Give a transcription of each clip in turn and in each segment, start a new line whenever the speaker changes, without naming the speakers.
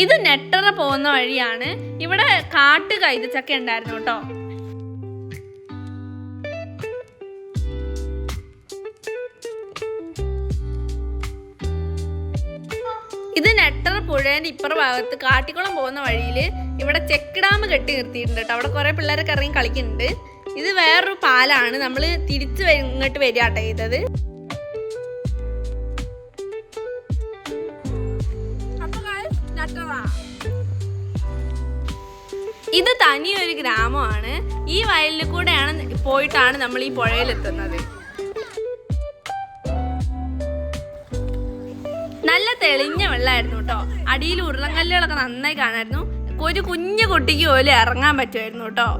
ഇത് നെട്ടറ പോകുന്ന വഴിയാണ്. ഇവിടെ കാട്ടു കൈതച്ചക്ക ഉണ്ടായിരുന്നു കേട്ടോ. ഇത് നെട്ടറ പുഴേൻ്റെ ഇപ്പുറ ഭാഗത്ത് കാട്ടിക്കുളം പോകുന്ന വഴിയിൽ ഇവിടെ ചെക്ക് ഡാം കെട്ടി നിർത്തിയിട്ടുണ്ട് കേട്ടോ. അവിടെ കുറേ പിള്ളേരൊക്കെ ഇറങ്ങി കളിക്കുന്നുണ്ട്. ഇത് വേറൊരു പാലാണ്. നമ്മൾ തിരിച്ച് ഇങ്ങോട്ട് വരികട്ടെ ചെയ്തത്. ഇത് തനിയൊരു ഗ്രാമമാണ്. ഈ വയലിൽ കൂടെയാണ് പോയിട്ടാണ് നമ്മൾ ഈ പുഴയിലെത്തുന്നത്. നല്ല തെളിഞ്ഞ വെള്ളമായിരുന്നു കേട്ടോ. അടിയിൽ ഉരുളങ്കല്ലുകളൊക്കെ നന്നായി കാണായിരുന്നു. ഒരു കുഞ്ഞു കുട്ടിക്ക് പോലും ഇറങ്ങാൻ പറ്റുമായിരുന്നു കേട്ടോ.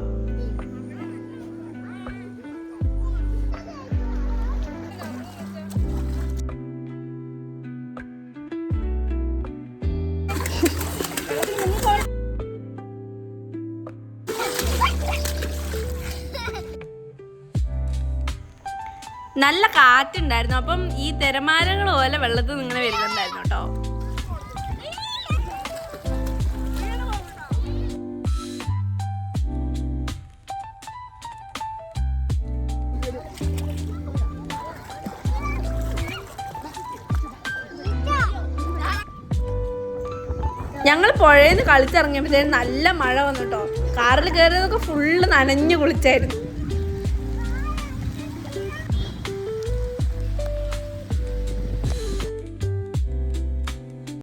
നല്ല കാറ്റുണ്ടായിരുന്നു. അപ്പം ഈ തിരമാലകൾ പോലെ വെള്ളത്തിൽ ഇങ്ങനെ വരുന്നുണ്ടായിരുന്നു കേട്ടോ. ഞങ്ങൾ പുഴയിൽ നിന്ന് കളിച്ചിറങ്ങിയപ്പോഴത്തേനും നല്ല മഴ വന്നു കേട്ടോ. കാറിൽ കയറിയതൊക്കെ ഫുള്ള് നനഞ്ഞു കുളിച്ചായിരുന്നു.